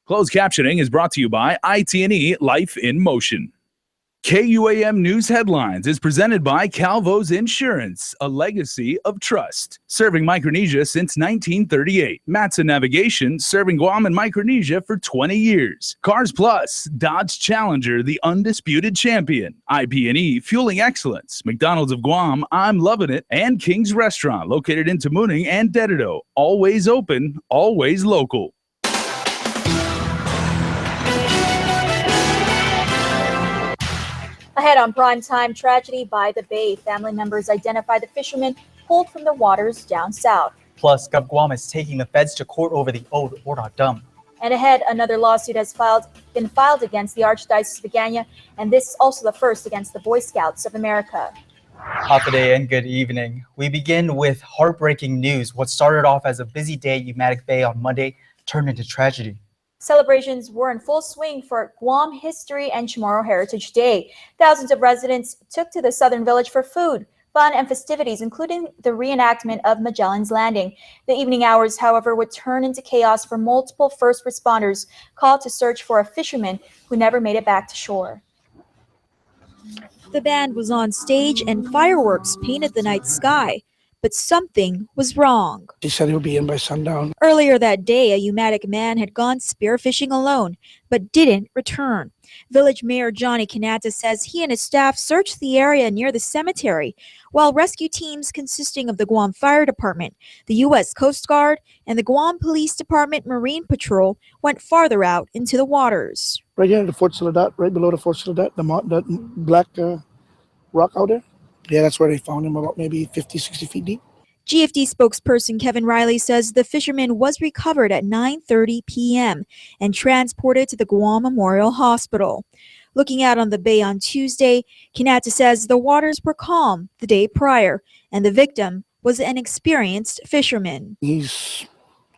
Closed captioning is brought to you by IT&E Life in Motion. KUAM News Headlines is presented by Calvo's Insurance, a legacy of trust. Serving Micronesia since 1938. Matson Navigation, serving Guam and Micronesia for 20 years. Cars Plus, Dodge Challenger, the undisputed champion. IP&E, fueling excellence. McDonald's of Guam, I'm loving it. And King's Restaurant, located in Tamuning and Dedito. Always open, always local. Ahead on Primetime, tragedy by the Bay. Family members identify the fishermen pulled from the waters down south. Plus, Guam is taking the feds to court over the old ORDOT dump. And ahead, another lawsuit has been filed against the Archdiocese of Agana, and this is also the first against the Boy Scouts of America. Half a day and good evening. We begin with heartbreaking news. What started off as a busy day at Umatic Bay on Monday turned into tragedy. Celebrations were in full swing for Guam History and Chamorro Heritage Day. Thousands of residents took to the southern village for food, fun, and festivities, including the reenactment of Magellan's Landing. The evening hours, however, would turn into chaos for multiple first responders called to search for a fisherman who never made it back to shore. The band was on stage and fireworks painted the night sky. But something was wrong. He said he'll be in by sundown. Earlier that day, a Umatic man had gone spearfishing alone, but didn't return. Village Mayor Johnny Kanata says he and his staff searched the area near the cemetery, while rescue teams consisting of the Guam Fire Department, the U.S. Coast Guard, and the Guam Police Department Marine Patrol went farther out into the waters. Right here at the Fort Soledad, right below the Fort Soledad, the black rock out there. Yeah, that's where they found him, about maybe 50, 60 feet deep. GFD spokesperson Kevin Riley says the fisherman was recovered at 9:30 p.m. and transported to the Guam Memorial Hospital. Looking out on the bay on Tuesday, Kanata says the waters were calm the day prior, and the victim was an experienced fisherman. He's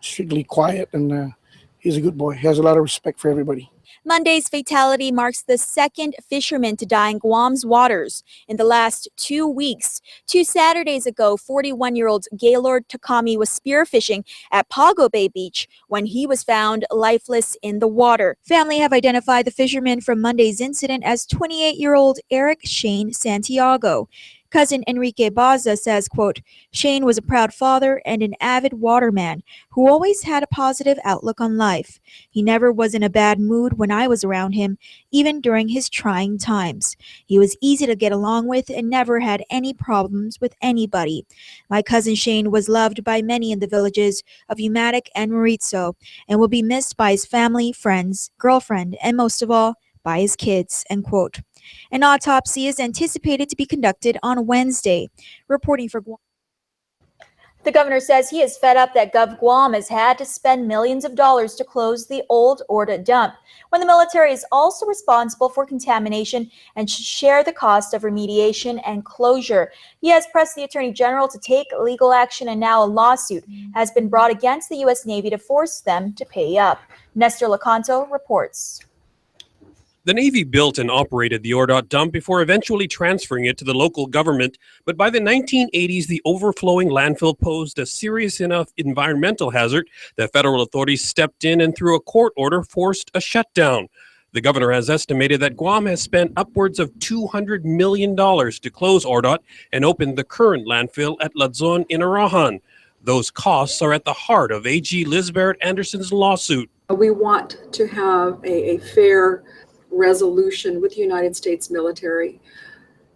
strictly quiet, and he's a good boy. He has a lot of respect for everybody. Monday's fatality marks the second fisherman to die in Guam's waters in the last 2 weeks. 2 Saturdays ago, 41-year-old Gaylord Takami was spearfishing at Pago Bay Beach when he was found lifeless in the water. Family have identified the fisherman from Monday's incident as 28-year-old Eric Shane Santiago. Cousin Enrique Baza says, quote, Shane was a proud father and an avid waterman who always had a positive outlook on life. He never was in a bad mood when I was around him, even during his trying times. He was easy to get along with and never had any problems with anybody. My cousin Shane was loved by many in the villages of Umatic and Maritzo and will be missed by his family, friends, girlfriend, and most of all, by his kids, end quote. An autopsy is anticipated to be conducted on Wednesday. Reporting for Guam. The governor says he is fed up that Gov Guam has had to spend millions of dollars to close the old Orda dump, when the military is also responsible for contamination and should share the cost of remediation and closure. He has pressed the Attorney General to take legal action, and now a lawsuit has been brought against the U.S. Navy to force them to pay up. Nestor Lacanto reports. The Navy built and operated the ORDOT dump before eventually transferring it to the local government, but by the 1980s, the overflowing landfill posed a serious enough environmental hazard that federal authorities stepped in and through a court order forced a shutdown. The governor has estimated that Guam has spent upwards of $200 million to close ORDOT and open the current landfill at Luzon in Arahan. Those costs are at the heart of AG Liz Barrett Anderson's lawsuit. We want to have a fair resolution with the United States military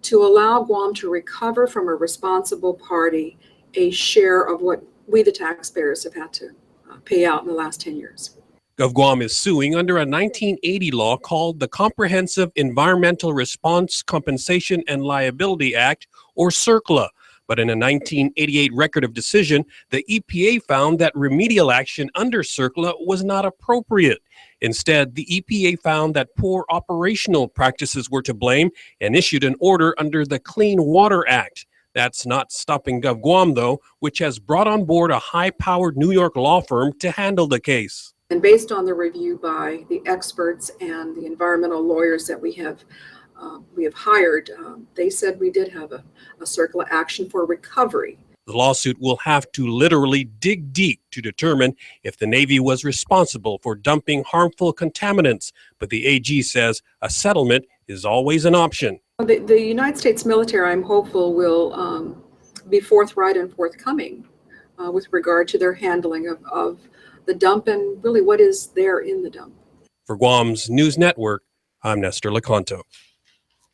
to allow Guam to recover from a responsible party a share of what we, the taxpayers, have had to pay out in the last 10 years. Gov Guam is suing under a 1980 law called the Comprehensive Environmental Response Compensation and Liability Act, or CERCLA. But in a 1988 record of decision, the EPA found that remedial action under CERCLA was not appropriate. Instead, the EPA found that poor operational practices were to blame and issued an order under the Clean Water Act. That's not stopping Gov Guam, though, which has brought on board a high-powered New York law firm to handle the case. And based on the review by the experts and the environmental lawyers that we have hired, they said we did have a CERCLA action for recovery. The lawsuit will have to literally dig deep to determine if the Navy was responsible for dumping harmful contaminants, but the AG says a settlement is always an option. The United States military, I'm hopeful, will be forthright and forthcoming with regard to their handling of the dump and really what is there in the dump. For Guam's News Network, I'm Nestor Lecanto.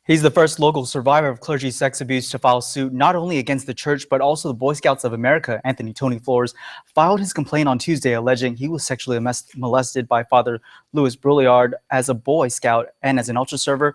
He's the first local survivor of clergy sex abuse to file suit not only against the church, but also the Boy Scouts of America. Anthony Tony Flores filed his complaint on Tuesday, alleging he was sexually molested by Father Louis Brouillard as a Boy Scout and as an altar server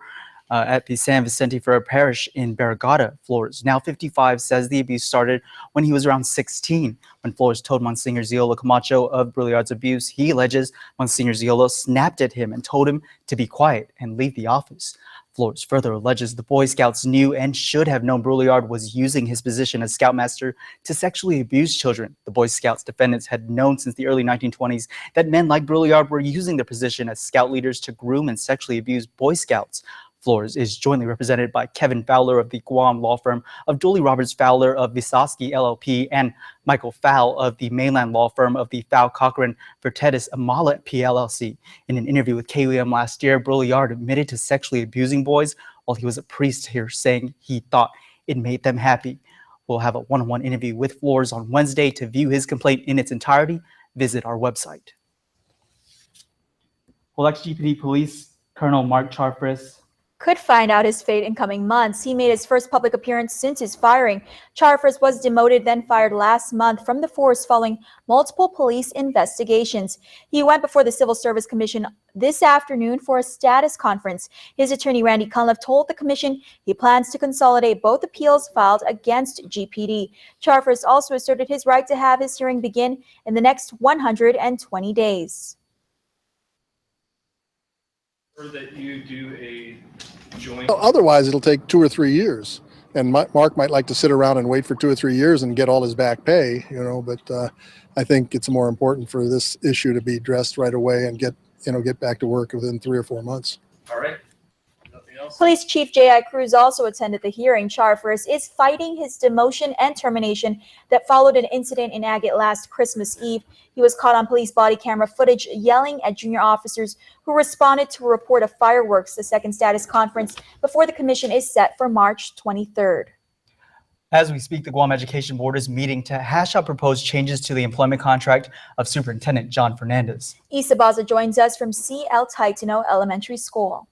at the San Vicente Ferrer Parish in Barrigada, Flores. Now 55, says the abuse started when he was around 16. When Flores told Monsignor Ziola Camacho of Brouillard's abuse, he alleges Monsignor Ziola snapped at him and told him to be quiet and leave the office. Flores further alleges the Boy Scouts knew and should have known Brouillard was using his position as scoutmaster to sexually abuse children. The Boy Scouts defendants had known since the early 1920s that men like Brouillard were using their position as scout leaders to groom and sexually abuse Boy Scouts. Flores is jointly represented by Kevin Fowler of the Guam law firm of Julie Roberts Fowler of Visosky LLP and Michael Fowl of the mainland law firm of the Fowl Cochran Vertetis Amala PLLC. In an interview with KUAM last year, Brouillard admitted to sexually abusing boys while he was a priest here, saying he thought it made them happy. We'll have a one-on-one interview with Flores on Wednesday. To view his complaint in its entirety, visit our website. Well, ex-GPD Police Colonel Mark Charfris could find out his fate in coming months. He made his first public appearance since his firing. Charfris was demoted, then fired last month from the force following multiple police investigations. He went before the Civil Service Commission this afternoon for a status conference. His attorney, Randy Cunliffe, told the commission he plans to consolidate both appeals filed against GPD. Charfris also asserted his right to have his hearing begin in the next 120 days. Or that you do a joint. Otherwise, it'll take 2 or 3 years, and Mark might like to sit around and wait for 2 or 3 years and get all his back pay, But I think it's more important for this issue to be addressed right away and get back to work within 3 or 4 months. All right. Nothing else. Police Chief J.I. Cruz also attended the hearing. Charfris is fighting his demotion and termination that followed an incident in Agate last Christmas Eve. He was caught on police body camera footage yelling at junior officers who responded to a report of fireworks. The second status conference before the commission is set for March 23rd. As we speak, the Guam Education Board is meeting to hash out proposed changes to the employment contract of Superintendent John Fernandez. Isa Baza joins us from C.L. Taitano Elementary School.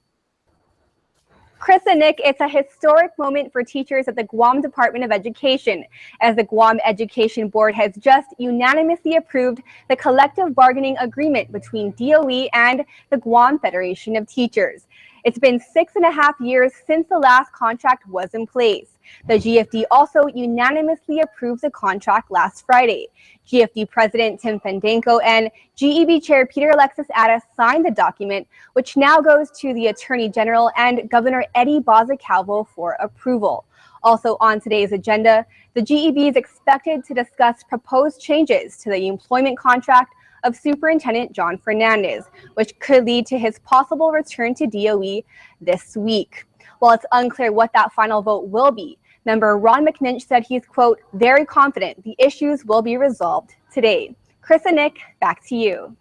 Chris and Nick, it's a historic moment for teachers at the Guam Department of Education, as the Guam Education Board has just unanimously approved the collective bargaining agreement between DOE and the Guam Federation of Teachers. It's been 6.5 years since the last contract was in place. The GFD also unanimously approved the contract last Friday. GFD President Tim Fandanko and GEB Chair Peter Alexis Addis signed the document, which now goes to the Attorney General and Governor Eddie Baza Calvo for approval. Also on today's agenda, the GEB is expected to discuss proposed changes to the employment contract of Superintendent John Fernandez, which could lead to his possible return to DOE this week. While it's unclear what that final vote will be, member Ron McNinch said he's, quote, very confident the issues will be resolved today. Chris and Nick, back to you.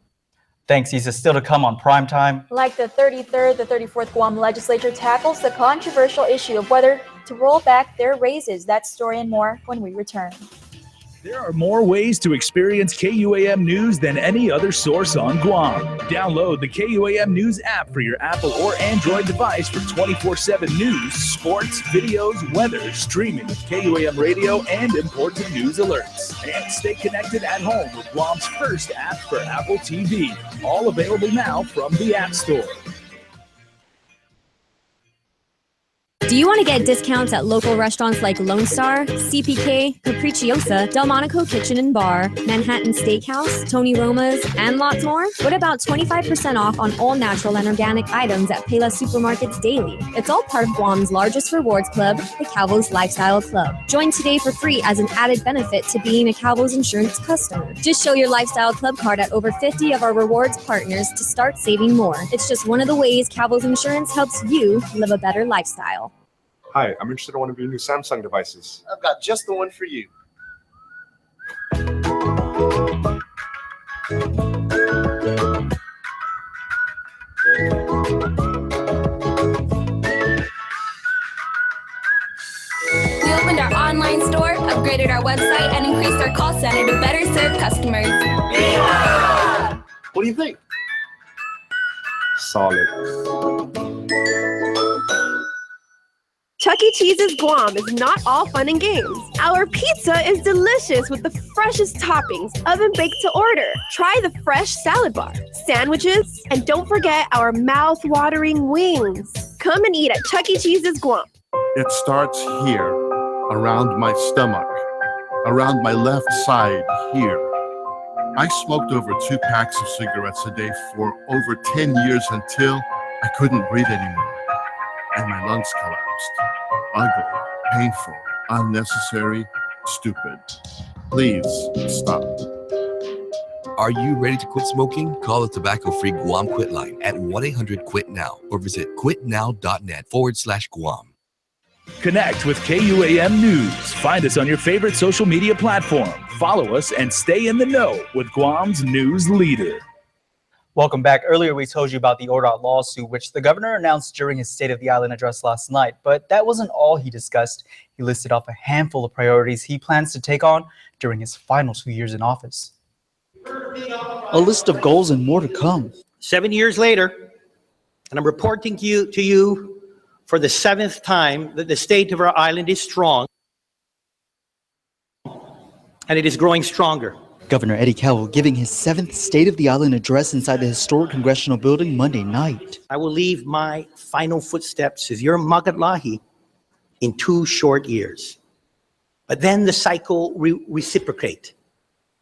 Thanks, Isa. Still to come on Primetime. Like the 33rd, the 34th Guam legislature tackles the controversial issue of whether to roll back their raises. That story and more when we return. There are more ways to experience KUAM News than any other source on Guam. Download the KUAM News app for your Apple or Android device for 24/7 news, sports, videos, weather, streaming, KUAM radio, and important news alerts. And stay connected at home with Guam's first app for Apple TV. All available now from the App Store. Do you want to get discounts at local restaurants like Lone Star, CPK, Capricciosa, Delmonico Kitchen and Bar, Manhattan Steakhouse, Tony Roma's, and lots more? What about 25% off on all natural and organic items at Payless Supermarkets daily? It's all part of Guam's largest rewards club, the Calvo's Lifestyle Club. Join today for free as an added benefit to being a Calvo's Insurance customer. Just show your Lifestyle Club card at over 50 of our rewards partners to start saving more. It's just one of the ways Calvo's Insurance helps you live a better lifestyle. Hi, I'm interested in one of your new Samsung devices. I've got just the one for you. We opened our online store, upgraded our website, and increased our call center to better serve customers. What do you think? Solid. Chuck E. Cheese's Guam is not all fun and games. Our pizza is delicious with the freshest toppings, oven baked to order. Try the fresh salad bar, sandwiches, and don't forget our mouth-watering wings. Come and eat at Chuck E. Cheese's Guam. It starts here, around my stomach, around my left side here. I smoked over 2 packs of cigarettes a day for over 10 years until I couldn't breathe anymore, and my lungs collapsed. Ugly, painful, unnecessary, stupid. Please stop. Are you ready to quit smoking? Call the tobacco-free Guam Quit line at 1-800-QUIT-NOW or visit quitnow.net/Guam. Connect with KUAM News. Find us on your favorite social media platform. Follow us and stay in the know with Guam's news leader. Welcome back. Earlier, we told you about the ODOT lawsuit, which the governor announced during his State of the Island address last night. But that wasn't all he discussed. He listed off a handful of priorities he plans to take on during his final 2 years in office. A list of goals and more to come. 7 years later, and I'm reporting to you for the 7th time that the state of our island is strong, and it is growing stronger. Governor Eddie Cowell giving his 7th State of the Island address inside the historic congressional building Monday night. I will leave my final footsteps as your Magalahi in 2 short years. But then the cycle reciprocate,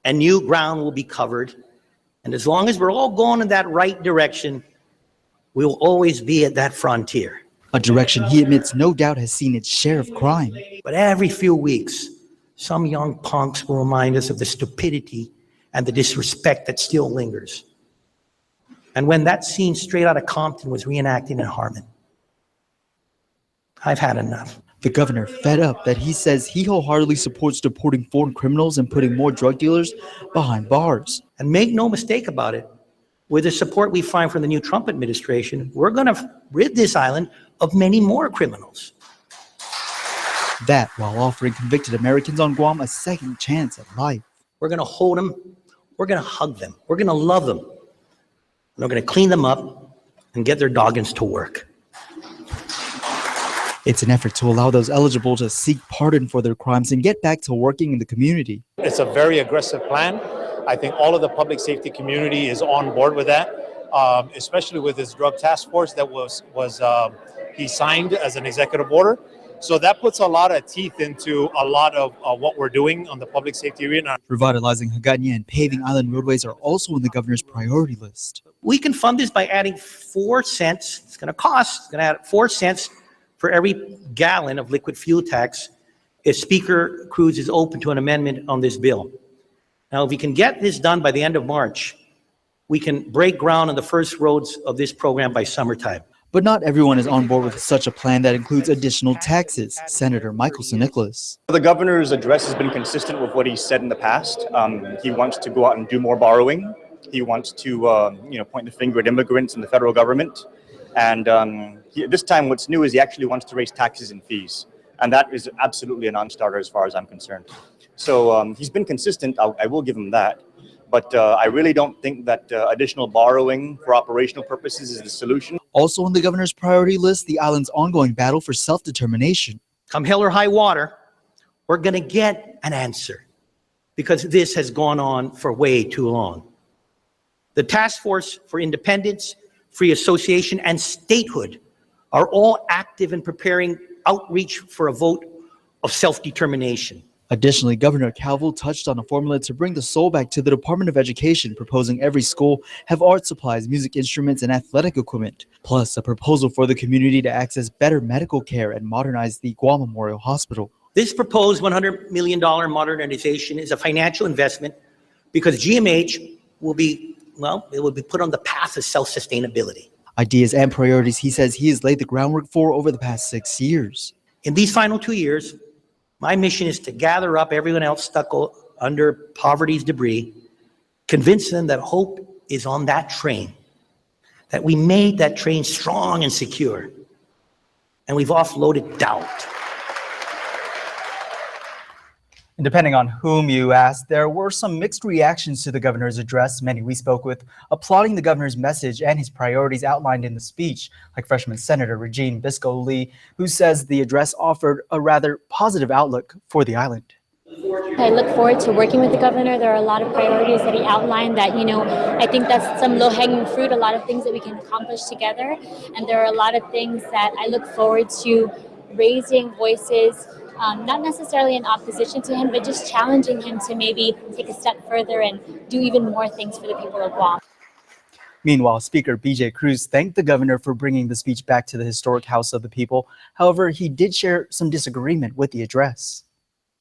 and new ground will be covered. And as long as we're all going in that right direction, we will always be at that frontier. A direction he admits no doubt has seen its share of crime. But every few weeks, some young punks will remind us of the stupidity and the disrespect that still lingers. And when that scene straight out of Compton was reenacted in Harmon, I've had enough. The governor fed up that he says he wholeheartedly supports deporting foreign criminals and putting more drug dealers behind bars. And make no mistake about it, with the support we find from the new Trump administration, we're going to rid this island of many more criminals. That while offering convicted Americans on Guam a second chance at life. We're going to hold them. We're going to hug them. We're going to love them. And we're going to clean them up and get their doggins to work. It's an effort to allow those eligible to seek pardon for their crimes and get back to working in the community. It's a very aggressive plan. I think all of the public safety community is on board with that, especially with this drug task force that he signed as an executive order. So that puts a lot of teeth into a lot of what we're doing on the public safety arena. Revitalizing Hagåtña and paving island roadways are also on the governor's priority list. We can fund this by adding 4 cents. It's going to add 4 cents for every gallon of liquid fuel tax if Speaker Cruz is open to an amendment on this bill. Now, if we can get this done by the end of March, we can break ground on the first roads of this program by summertime. But not everyone is on board with such a plan that includes additional taxes. Senator Michael Nicholas. The governor's address has been consistent with what he said in the past. He wants to go out and do more borrowing. He wants to point the finger at immigrants and the federal government. And this time what's new is he actually wants to raise taxes and fees. And that is absolutely a non-starter as far as I'm concerned. So he's been consistent, I will give him that. But I really don't think that additional borrowing for operational purposes is the solution. Also on the governor's priority list, the island's ongoing battle for self-determination. Come hell or high water, we're going to get an answer because this has gone on for way too long. The Task Force for Independence, Free Association, and Statehood are all active in preparing outreach for a vote of self-determination. Additionally, Governor Calvo touched on a formula to bring the soul back to the Department of Education, proposing every school have art supplies, music instruments, and athletic equipment, plus a proposal for the community to access better medical care and modernize the Guam Memorial Hospital. This proposed $100 million modernization is a financial investment because GMH will be put on the path of self-sustainability. Ideas and priorities he says he has laid the groundwork for over the past 6 years. In these final 2 years, my mission is to gather up everyone else stuck under poverty's debris Convince them that hope is on that train, that we made that train strong and secure, and we've offloaded doubt. And depending on whom you asked, there were some mixed reactions to the governor's address. Many we spoke with applauding the governor's message and his priorities outlined in the speech, like freshman Senator Regine Biscoe-Lee, who says the address offered a rather positive outlook for the island. I look forward to working with the governor. There are a lot of priorities that he outlined that, I think that's some low-hanging fruit, a lot of things that we can accomplish together. And there are a lot of things that I look forward to raising voices, not necessarily in opposition to him, but just challenging him to maybe take a step further and do even more things for the people of Guam. Meanwhile, Speaker B.J. Cruz thanked the governor for bringing the speech back to the historic House of the People. However, he did share some disagreement with the address.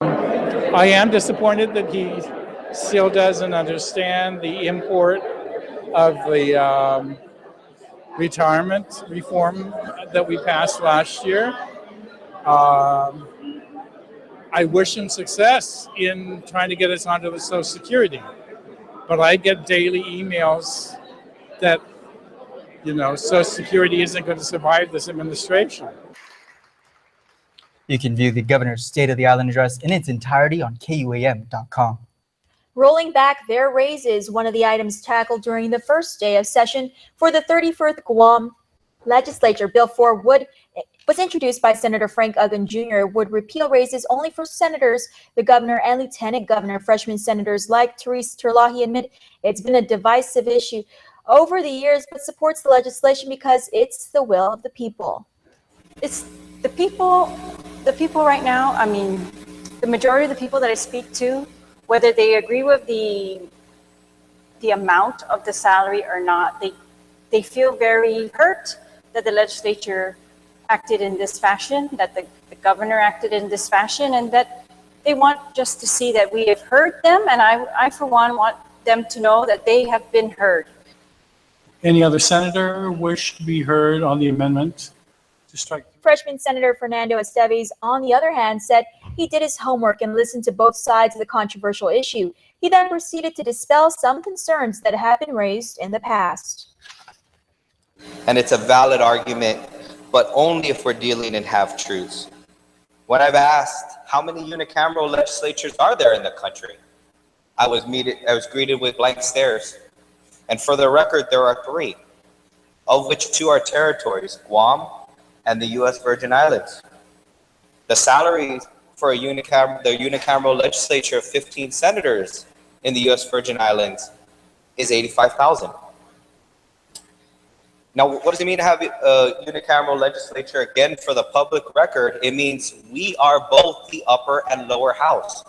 I am disappointed that he still doesn't understand the import of the retirement reform that we passed last year. I wish him success in trying to get us onto the Social Security, but I get daily emails that, Social Security isn't going to survive this administration. You can view the governor's State of the Island address in its entirety on KUAM.com. Rolling back their raises, one of the items tackled during the first day of session for the 34th Guam legislature. Bill 4 was introduced by Senator Frank Uggan Jr. would repeal raises only for senators, the governor, and lieutenant governor. Freshman senators like Therese Terlahi admit it's been a divisive issue over the years, but supports the legislation because it's the will of the people. It's the people right now. I mean, the majority of the people that I speak to, whether they agree with the amount of the salary or not, they feel very hurt that the legislature acted in this fashion, that the governor acted in this fashion, and that they want just to see that we have heard them. And I for one, want them to know that they have been heard. Any other senator wish to be heard on the amendment to strike? Freshman Senator Fernando Esteves, on the other hand, said he did his homework and listened to both sides of the controversial issue. He then proceeded to dispel some concerns that have been raised in the past. And it's a valid argument, but only if we're dealing in half-truths. When I've asked how many unicameral legislatures are there in the country, I was greeted with blank stares. And for the record, there are 3, of which 2 are territories, Guam and the U.S. Virgin Islands. The salaries for the unicameral legislature of 15 senators in the U.S. Virgin Islands is $85,000. Now, what does it mean to have a unicameral legislature? Again, for the public record, it means we are both the upper and lower house.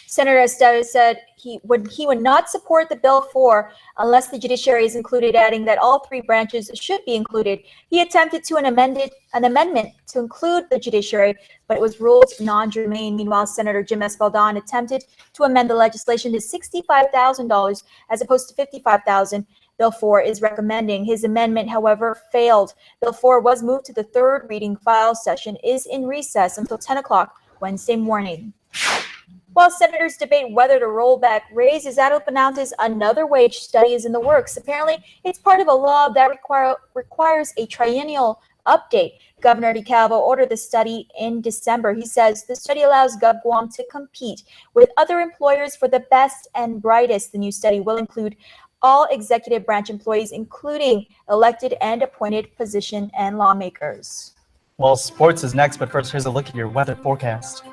Senator Esteves said he would not support the Bill 4 unless the judiciary is included, adding that all 3 branches should be included. He attempted to an amendment to include the judiciary, but it was ruled non-germane. Meanwhile, Senator Jim Espaldon attempted to amend the legislation to $65,000 as opposed to $55,000. Bill 4 is recommending. His amendment, however, failed. Bill 4 was moved to the 3rd reading. File session is in recess until 10 o'clock Wednesday morning. While senators debate whether to roll back raises, Adel Penalty's another wage study is in the works. Apparently, it's part of a law that requires a triennial update. Governor DeCalvo ordered the study in December. He says the study allows GovGuam to compete with other employers for the best and brightest. The new study will include all executive branch employees, including elected and appointed position and lawmakers. Well, sports is next, but first, here's a look at your weather forecast.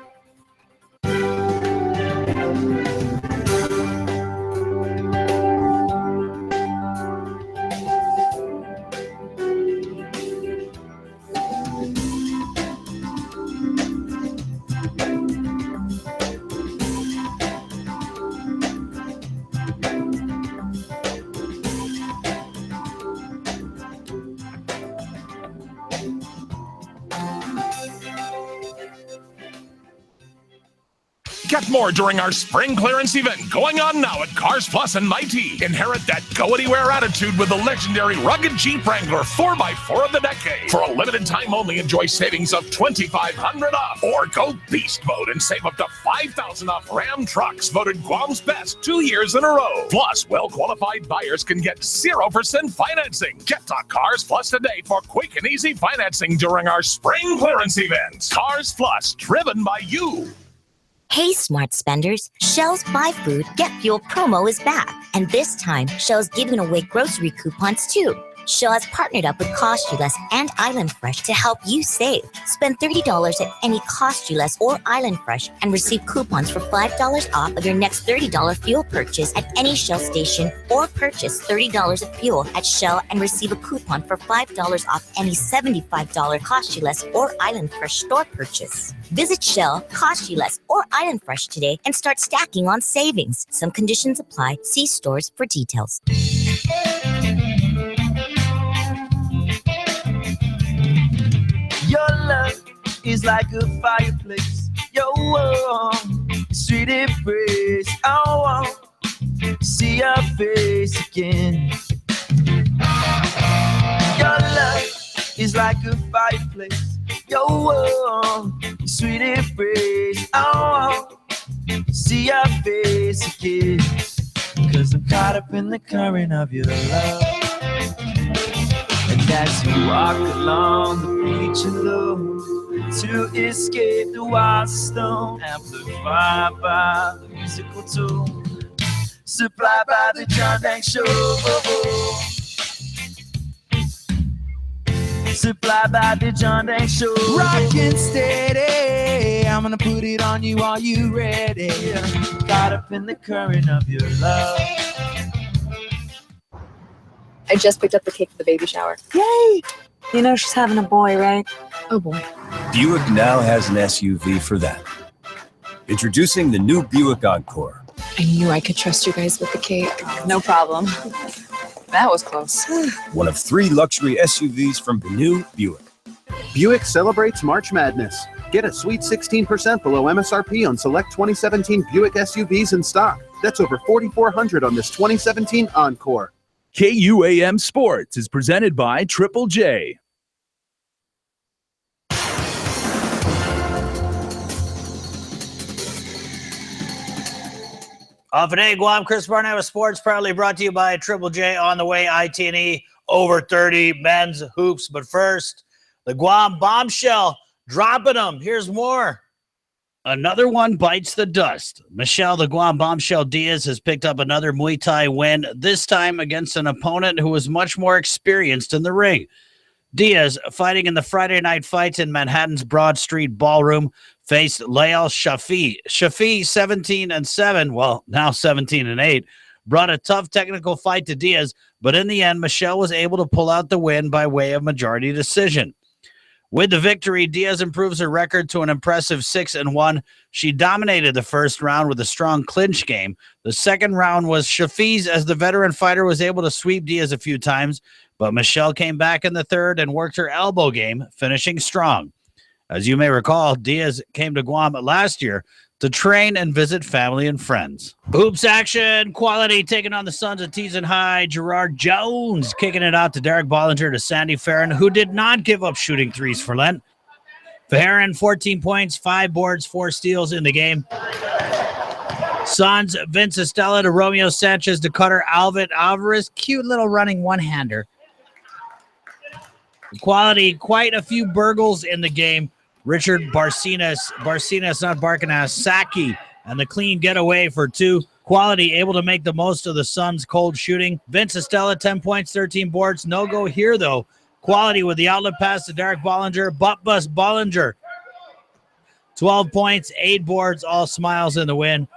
Get more during our spring clearance event going on now at Cars Plus and Mighty. Inherit that go-anywhere attitude with the legendary rugged Jeep Wrangler 4x4 of the decade. For a limited time only, enjoy savings of $2,500 off. Or go beast mode and save up to $5,000 off Ram trucks, voted Guam's best 2 years in a row. Plus, well-qualified buyers can get 0% financing. Get to Cars Plus today for quick and easy financing during our spring clearance event. Cars Plus, driven by you. Hey, smart spenders. Shell's Buy Food, Get Fuel promo is back. And this time, Shell's giving away grocery coupons too. Shell has partnered up with Cost You Less and Island Fresh to help you save. Spend $30 at any Cost You Less or Island Fresh and receive coupons for $5 off of your next $30 fuel purchase at any Shell station, or purchase $30 of fuel at Shell and receive a coupon for $5 off any $75 Cost You Less or Island Fresh store purchase. Visit Shell, Cost You Less, or Island Fresh today and start stacking on savings. Some conditions apply. See stores for details. Your love is like a fireplace. Your warm, sweet embrace. I want to see your face again. Your love is like a fireplace. Your warm, sweet embrace. I want to see your face again. 'Cause I'm caught up in the current of your love. And as you walk along the beach alone to escape the wild stone, amplified by the musical tone, supplied by the John Dang Show. Supplied by the John Dang Show. Rockin' steady, I'm gonna put it on you. Are you ready? Caught up in the current of your love. I just picked up the cake for the baby shower. Yay! You know she's having a boy, right? Oh boy. Buick now has an SUV for that. Introducing the new Buick Encore. I knew I could trust you guys with the cake. No problem. That was close. One of 3 luxury SUVs from the new Buick. Buick celebrates March Madness. Get a sweet 16% below MSRP on select 2017 Buick SUVs in stock. That's over $4,400 on this 2017 Encore. KUAM Sports is presented by Triple J. Today, Guam, Chris Barnett with Sports, proudly brought to you by Triple J. On the way, ITNE over 30 men's hoops. But first, the Guam bombshell, dropping them. Here's more. Another one bites the dust. Michelle, the Guam bombshell Diaz, has picked up another Muay Thai win, this time against an opponent who was much more experienced in the ring. Diaz, fighting in the Friday night fights in Manhattan's Broad Street Ballroom, faced Lael Shafi. Shafi, 17-7, well, now 17-8, brought a tough technical fight to Diaz, but in the end, Michelle was able to pull out the win by way of majority decision. With the victory, Diaz improves her record to an impressive 6-1. She dominated the first round with a strong clinch game. The second round was Shafi's, as the veteran fighter was able to sweep Diaz a few times, but Michelle came back in the third and worked her elbow game, finishing strong. As you may recall, Diaz came to Guam last year to train and visit family and friends. Hoops action, Quality taking on the Sons of Teason High. Gerard Jones kicking it out to Derek Bollinger to Sandy Farron, who did not give up shooting threes for Lent. Farron, 14 points, 5 boards, 4 steals in the game. Sons, Vince Estella to Romeo Sanchez to Cutter Alvin Alvarez. Cute little running one-hander. Quality, quite a few burgles in the game. Richard Barcinas, not Barcanas, Saki, and the clean getaway for 2. Quality able to make the most of the Suns' cold shooting. Vince Estella, 10 points, 13 boards. No go here, though. Quality with the outlet pass to Derek Bollinger. Butt bust Bollinger. 12 points, 8 boards, all smiles in the win.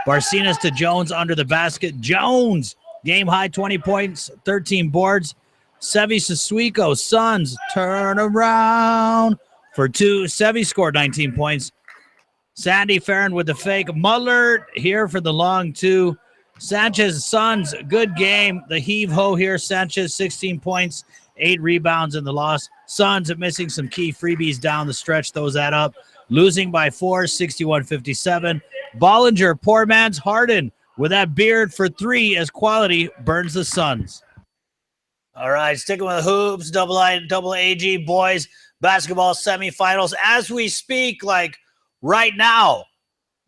Barcinas to Jones under the basket. Jones, game high, 20 points, 13 boards. Sevi Sasuiko, Suns, turn around for 2. Sevi scored 19 points. Sandy Farron with the fake. Mullert here for the long 2. Sanchez, Suns, good game. The heave-ho here. Sanchez, 16 points, 8 rebounds in the loss. Suns are missing some key freebies down the stretch. Those add up. losing by 4, 61-57. Bollinger, poor man's Harden, with that beard for 3 as quality burns the Suns. All right, sticking with hoops, double AG boys basketball semifinals as we speak, like right now,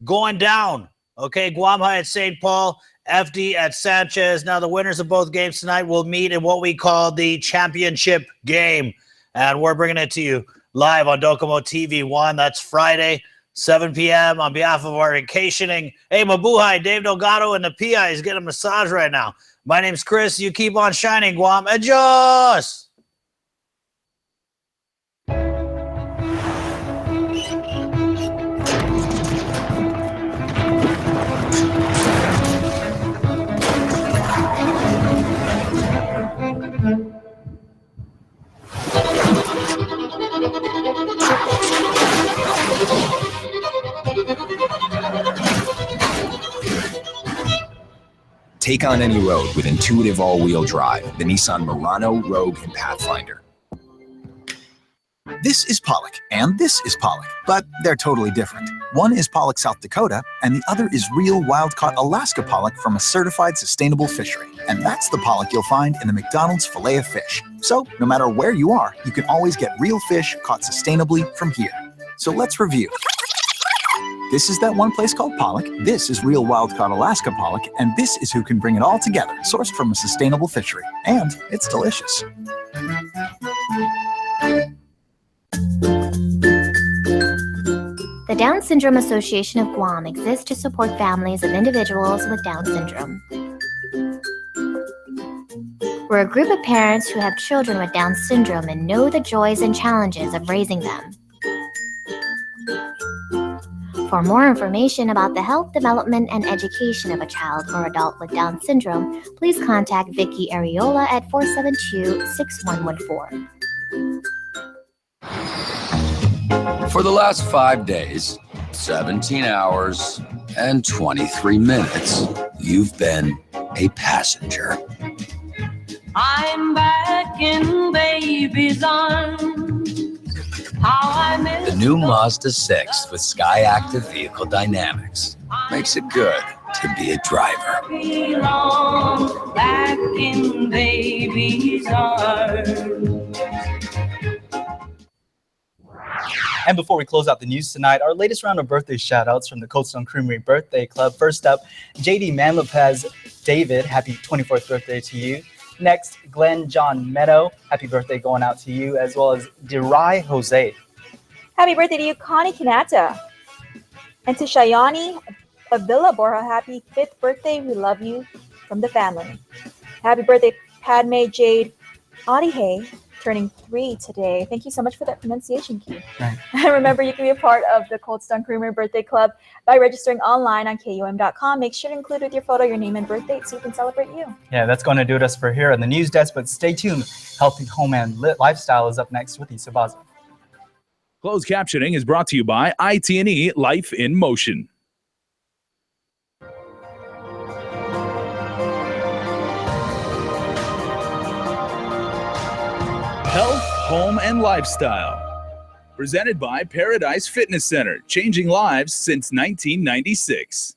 going down. Okay, Guam High at St. Paul, FD at Sanchez. Now the winners of both games tonight will meet in what we call the championship game, and we're bringing it to you live on Docomo TV1. That's Friday, 7 p.m. on behalf of our vacationing. Hey, Mabuhay, Dave Delgado, and the PI is getting a massage right now. My name's Chris. You keep on shining, Guam. Adios! Take on any road with intuitive all-wheel drive, the Nissan Murano, Rogue, and Pathfinder. This is pollock, and this is pollock, but they're totally different. One is pollock South Dakota, and the other is real wild-caught Alaska pollock from a certified sustainable fishery. And that's the pollock you'll find in the McDonald's filet of fish. So, no matter where you are, you can always get real fish caught sustainably from here. So let's review. This is that one place called pollock, this is real wild-caught Alaska pollock, and this is who can bring it all together, sourced from a sustainable fishery. And it's delicious. The Down Syndrome Association of Guam exists to support families of individuals with Down syndrome. We're a group of parents who have children with Down syndrome and know the joys and challenges of raising them. For more information about the health, development, and education of a child or adult with Down syndrome, please contact Vicky Areola at 472-6114. For the last 5 days, 17 hours, and 23 minutes, you've been a passenger. I'm back in baby's arms. How I miss The new Mazda 6 with Sky Active Vehicle Dynamics makes it good to be a driver. belong back in baby's arms. And before we close out the news tonight, our latest round of birthday shout-outs from the Cold Stone Creamery Birthday Club. First up, JD Man Lopez David, happy 24th birthday to you. Next, Glenn John Meadow, happy birthday going out to you, as well as Dirai Jose. Happy birthday to you, Connie Kanata. And to Shayani Avila Borja, happy 5th birthday. We love you from the family. Happy birthday, Padme Jade Adihe, turning 3 today. Thank you so much for that pronunciation key. Right. And remember, you can be a part of the Cold Stone Creamery Birthday Club by registering online on KUAM.com. Make sure to include with your photo your name and birth date so we can celebrate you. Yeah, that's going to do it us for here on the news desk, but stay tuned. Healthy Home and Lifestyle is up next with Issa Baza. Closed captioning is brought to you by IT&E Life in Motion. Health, Home, and Lifestyle. Presented by Paradise Fitness Center, changing lives since 1996.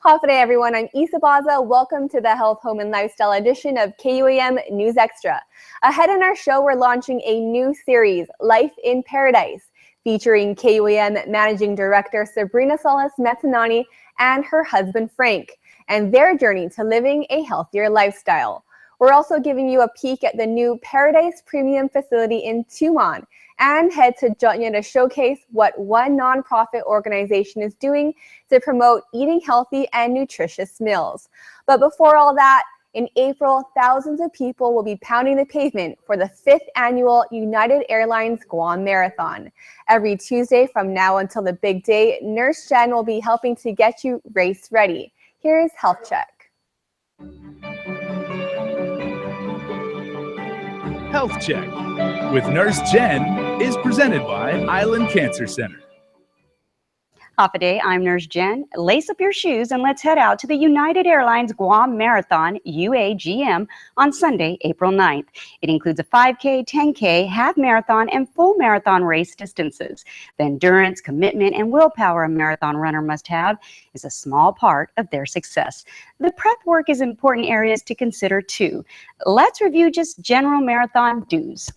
Hafide everyone, I'm Issa Baza. Welcome to the Health, Home, and Lifestyle edition of KUAM News Extra. Ahead in our show, we're launching a new series, Life in Paradise, featuring KUAM Managing Director Sabrina Solis Metanani and her husband Frank, and their journey to living a healthier lifestyle. We're also giving you a peek at the new Paradise Premium facility in Tumon, and head to Jotnya to showcase what one nonprofit organization is doing to promote eating healthy and nutritious meals. But before all that, in April, thousands of people will be pounding the pavement for the 5th annual United Airlines Guam Marathon. Every Tuesday from now until the big day, Nurse Jen will be helping to get you race ready. Here's Health Check. Health Check with Nurse Jen is presented by Island Cancer Center. Day, I'm Nurse Jen. Lace up your shoes and let's head out to the United Airlines Guam Marathon, UAGM, on Sunday, April 9th. It includes a 5K, 10K, half marathon, and full marathon race distances. The endurance, commitment, and willpower a marathon runner must have is a small part of their success. The prep work is important areas to consider too. Let's review just general marathon do's.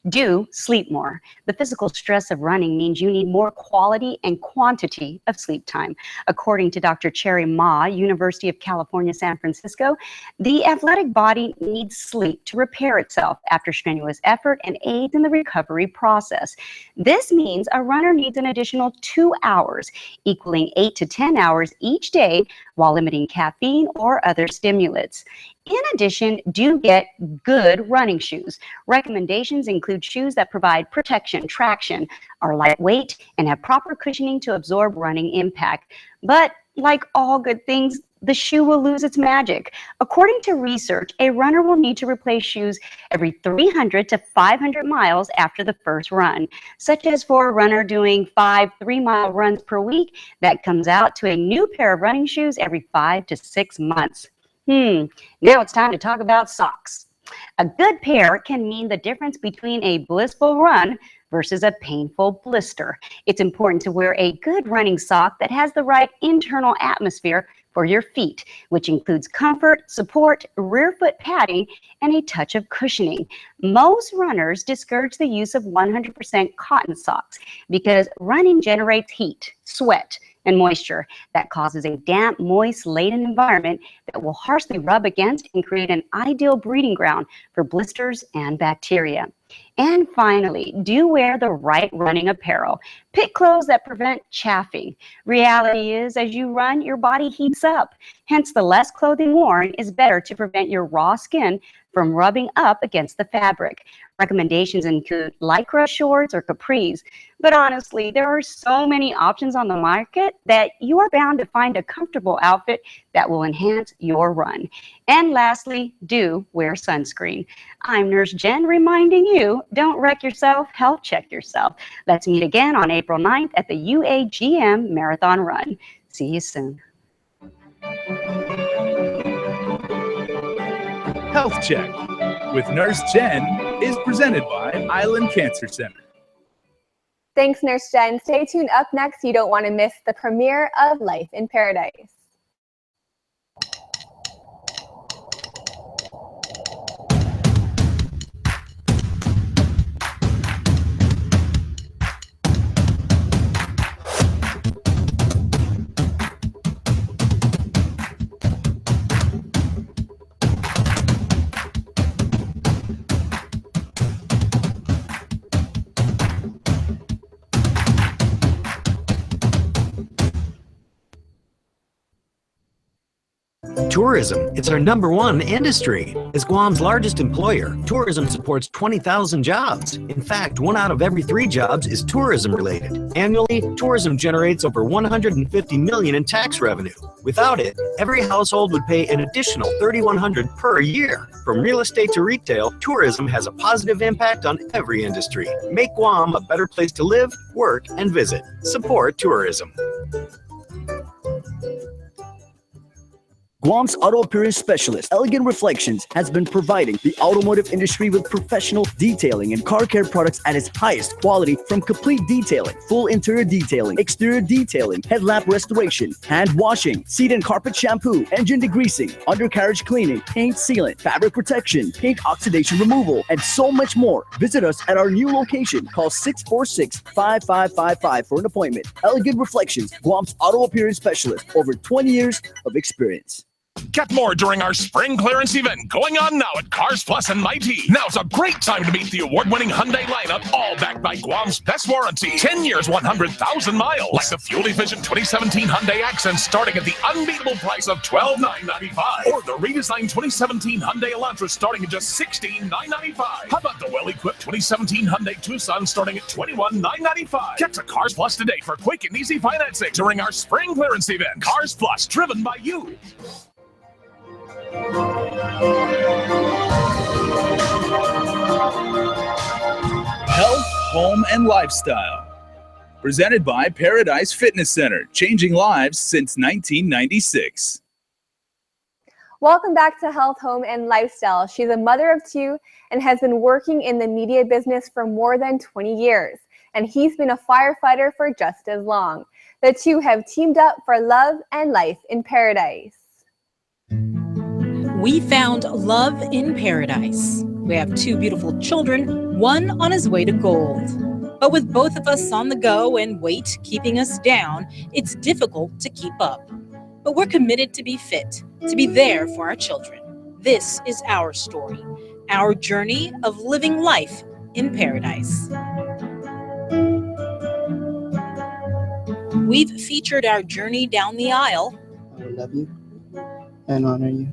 Do sleep more. The physical stress of running means you need more quality and quantity of sleep time. According to Dr. Cherry Ma, University of California, San Francisco, the athletic body needs sleep to repair itself after strenuous effort and aids in the recovery process. This means a runner needs an additional 2 hours, equaling 8 to 10 hours each day, while limiting caffeine or other stimulants. In addition, do get good running shoes. Recommendations include shoes that provide protection, traction, are lightweight, and have proper cushioning to absorb running impact. But like all good things, the shoe will lose its magic. According to research, a runner will need to replace shoes every 300 to 500 miles after the first run, such as for a runner doing 5 3-mile runs per week. That comes out to a new pair of running shoes every 5 to 6 months. Now it's time to talk about socks. A good pair can mean the difference between a blissful run versus a painful blister. It's important to wear a good running sock that has the right internal atmosphere for your feet, which includes comfort, support, rear foot padding, and a touch of cushioning. Most runners discourage the use of 100% cotton socks because running generates heat, sweat, and moisture that causes a damp, moist, laden environment that will harshly rub against and create an ideal breeding ground for blisters and bacteria. And finally, do wear the right running apparel. Pick clothes that prevent chafing. Reality is, as you run, your body heats up. Hence, the less clothing worn is better to prevent your raw skin from rubbing up against the fabric. Recommendations include lycra shorts or capris, but honestly, there are so many options on the market that you are bound to find a comfortable outfit that will enhance your run. And lastly, do wear sunscreen. I'm Nurse Jen reminding you, don't wreck yourself, health check yourself. Let's meet again on April 9th at the UAGM Marathon Run. See you soon. Health Check with Nurse Jen is presented by Island Cancer Center. Thanks, Nurse Jen. Stay tuned. Up next, you don't want to miss the premiere of Life in Paradise. Tourism, it's our #1 industry. As Guam's largest employer, tourism supports 20,000 jobs. In fact, 1 out of every 3 jobs is tourism related. Annually, tourism generates over $150 million in tax revenue. Without it, every household would pay an additional $3,100 per year. From real estate to retail, tourism has a positive impact on every industry. Make Guam a better place to live, work, and visit. Support tourism. Guam's auto appearance specialist, Elegant Reflections, has been providing the automotive industry with professional detailing and car care products at its highest quality, from complete detailing, full interior detailing, exterior detailing, headlamp restoration, hand washing, seat and carpet shampoo, engine degreasing, undercarriage cleaning, paint sealant, fabric protection, paint oxidation removal, and so much more. Visit us at our new location. Call 646-5555 for an appointment. Elegant Reflections, Guam's auto appearance specialist, over 20 years of experience. Get more during our spring clearance event going on now at Cars Plus and Mighty. Now's a great time to meet the award-winning Hyundai lineup, all backed by Guam's best warranty. 10 years, 100,000 miles. Like the fuel-efficient 2017 Hyundai Accent starting at the unbeatable price of $12,995. Or the redesigned 2017 Hyundai Elantra starting at just $16,995. How about the well-equipped 2017 Hyundai Tucson starting at $21,995? Get to Cars Plus today for quick and easy financing during our spring clearance event. Cars Plus, driven by you. Health, home, and lifestyle. Presented by Paradise Fitness Center, changing lives since 1996. Welcome back to Health, Home, and Lifestyle. She's a mother of 2 and has been working in the media business for more than 20 years. And he's been a firefighter for just as long. The two have teamed up for love and life in paradise. We found love in paradise. We have 2 beautiful children, one on his way to gold. But with both of us on the go and weight keeping us down, it's difficult to keep up. But we're committed to be fit, to be there for our children. This is our story, our journey of living life in paradise. We've featured our journey down the aisle. I will love you and honor you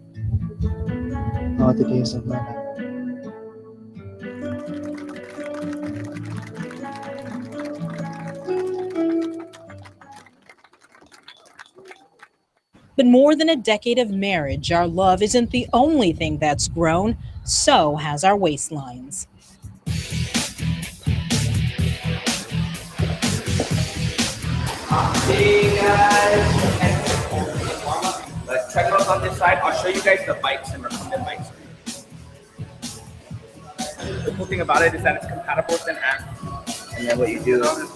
all the days of my life. But more than a decade of marriage, our love isn't the only thing that's grown, so has our waistlines. Hey guys, let's check out on this side. I'll show you guys the bikes and recumbent bikes. The cool thing about it is that it's compatible with an app. And then what you do, so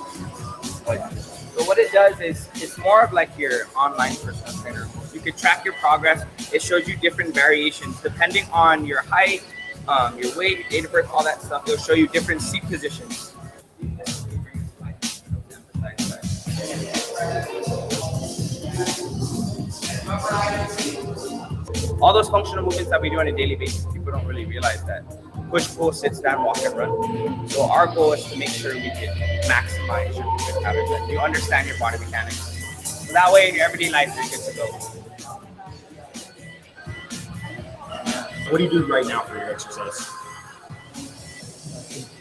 what it does is it's more of like your online personal trainer. You can track your progress. It shows you different variations depending on your height, your weight, your date of birth, all that stuff. It'll show you different seat positions. All those functional movements that we do on a daily basis, people don't really realize that. Push, pull, sit, stand, walk, and run. So our goal is to make sure we can maximize your movement patterns, that you understand your body mechanics. So that way in your everyday life, you're good to go. What do you do right now for your exercise?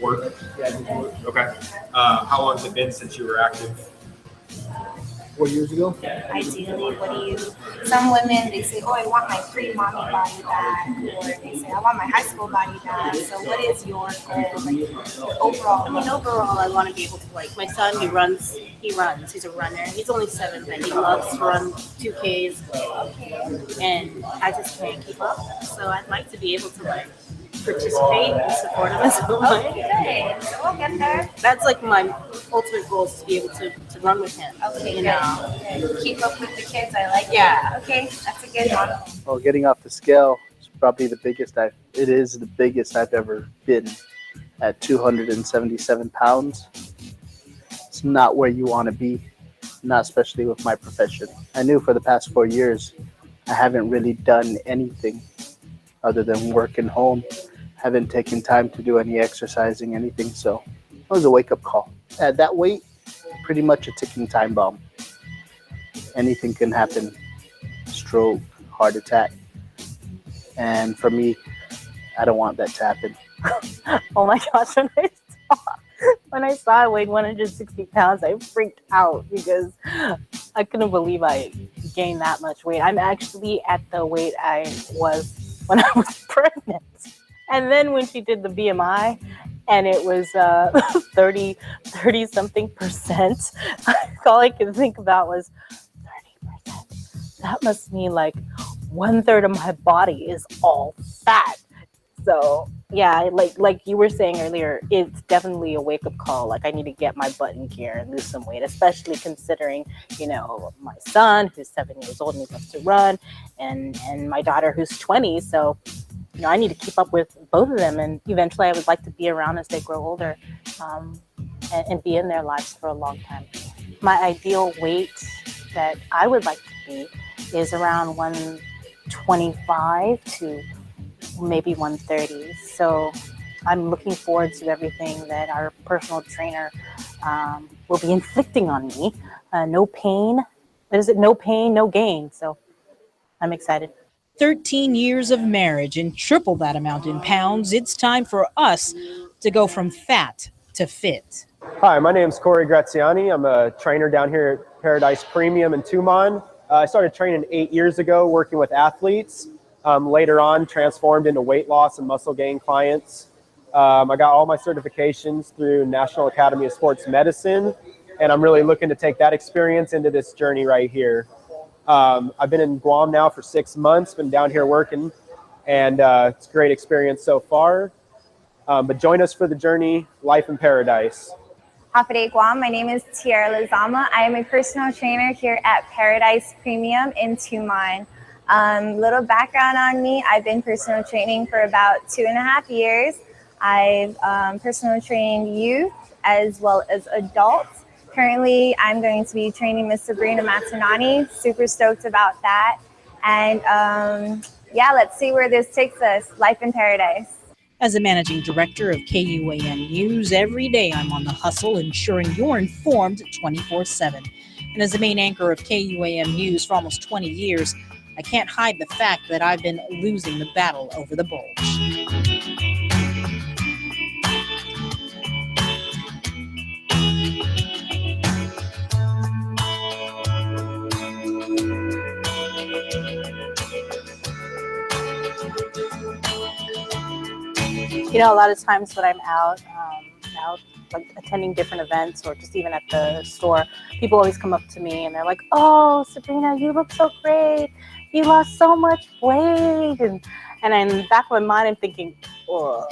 Work? Yeah. Okay. How long has it been since you were active? 4 years ago? Ideally, what do you, some women, they say, oh, I want my pre-mommy body back, or they say, I want my high school body back. So what is your goal, like, overall? I mean, overall, I want to be able to, like, my son, he runs, he's a runner. He's only 7, but he loves to run 2Ks, and I just can't keep up. So I'd like to be able to, like, participate and support him as well. Okay, so we'll get there. That's like my ultimate goal, is to be able to run with him. Okay, you good. know? Keep up with the kids, I like Yeah. it. Okay, that's a good one. Well, getting off the scale is probably the biggest I've ever been at 277 pounds. It's not where you want to be, not especially with my profession. I knew for the past 4 years, I haven't really done anything other than work and home. Haven't taken time to do any exercising, anything. So it was a wake-up call. At that weight, pretty much a ticking time bomb. Anything can happen. Stroke, heart attack. And for me, I don't want that to happen. Oh my gosh, when I saw I weighed 160 pounds, I freaked out because I couldn't believe I gained that much weight. I'm actually at the weight I was when I was pregnant. And then when she did the BMI and it was 30 something percent, all I could think about was 30%. That must mean like 1/3 of my body is all fat. So yeah, like you were saying earlier, it's definitely a wake-up call. Like I need to get my butt in gear and lose some weight, especially considering, you know, my son who's 7 years old and he loves to run, and my daughter who's 20. So, you know, I need to keep up with both of them, and eventually I would like to be around as they grow older, and be in their lives for a long time. My ideal weight that I would like to be is around 125 to maybe 130. So I'm looking forward to everything that our personal trainer will be inflicting on me. No pain. What is it? No pain, no gain. So I'm excited. 13 years of marriage and triple that amount in pounds. It's time for us to go from fat to fit. Hi, my name is Corey Graziani. I'm a trainer down here at Paradise Premium in Tumon. I started training 8 years ago, working with athletes. Later on, transformed into weight loss and muscle gain clients. I got all my certifications through National Academy of Sports Medicine, and I'm really looking to take that experience into this journey right here. I've been in Guam now for 6 months, been down here working, and it's a great experience so far. But join us for the journey, Life in Paradise. Hafide Guam, my name is Tiara Lizama. I am a personal trainer here at Paradise Premium in Tumon. Little background on me, I've been personal training for about 2.5 years. I've personal trained youth as well as adults. Currently, I'm going to be training Miss Sabrina Matanani. Super stoked about that. And yeah, let's see where this takes us. Life in Paradise. As a managing director of KUAM News, every day I'm on the hustle, ensuring you're informed 24/7. And as the main anchor of KUAM News for almost 20 years, I can't hide the fact that I've been losing the battle over the bulge. You know, a lot of times when I'm out like attending different events or just even at the store, people always come up to me and they're like, "Oh, Sabrina, you look so great. You lost so much weight." And in the back of my mind, I'm thinking, "Oh,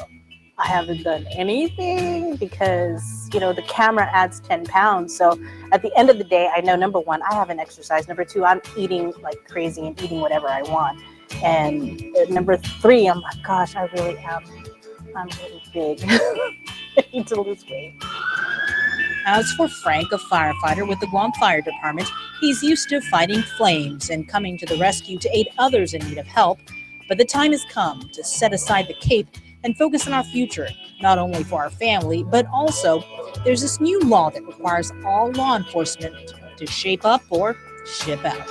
I haven't done anything," because, you know, the camera adds 10 pounds. So at the end of the day, I know, number one, I haven't exercised. Number two, I'm eating like crazy and eating whatever I want. And number three, I'm like, gosh, I'm really big. I need to lose weight. As for Frank, a firefighter with the Guam Fire Department, he's used to fighting flames and coming to the rescue to aid others in need of help. But the time has come to set aside the cape and focus on our future, not only for our family, but also there's this new law that requires all law enforcement to shape up or ship out.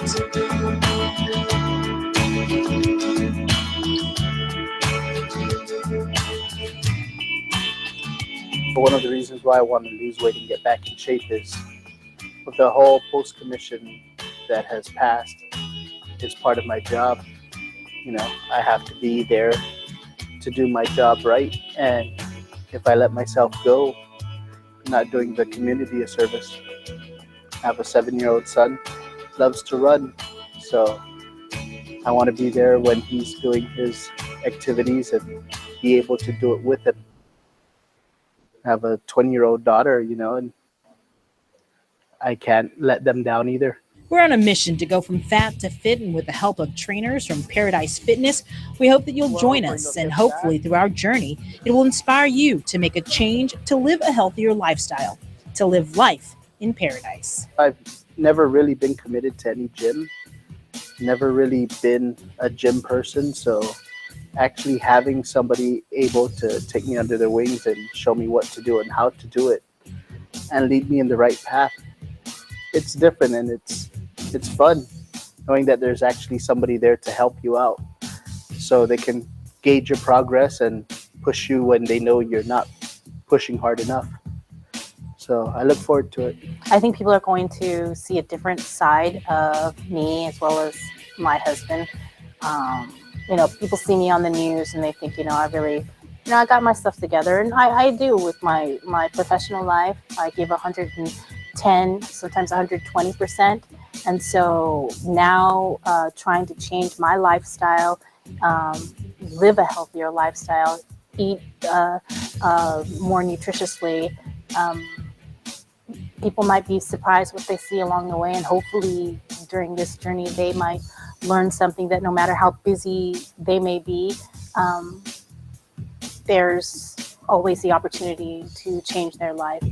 One of the reasons why I want to lose weight and get back in shape is with the whole post-commission that has passed is part of my job. You know, I have to be there to do my job right. And if I let myself go, I'm not doing the community a service. I have a 7-year-old son, loves to run. So I want to be there when he's doing his activities and be able to do it with him. I have a 20-year-old daughter, you know, and I can't let them down either. We're on a mission to go from fat to fit, and with the help of trainers from Paradise Fitness, we hope that you'll join us, and hopefully through our journey, it will inspire you to make a change, to live a healthier lifestyle, to live life in paradise. I've never really been committed to any gym, never really been a gym person, so actually having somebody able to take me under their wings and show me what to do and how to do it and lead me in the right path, it's different, and it's fun knowing that there's actually somebody there to help you out so they can gauge your progress and push you when they know you're not pushing hard enough. So I look forward to it. I think people are going to see a different side of me as well as my husband. You know, people see me on the news and they think, you know, I got my stuff together, and I do with my professional life. I give 110, sometimes 120%. And so now trying to change my lifestyle, live a healthier lifestyle, eat more nutritiously, people might be surprised what they see along the way, and hopefully during this journey they might learn something that no matter how busy they may be, there's always the opportunity to change their life.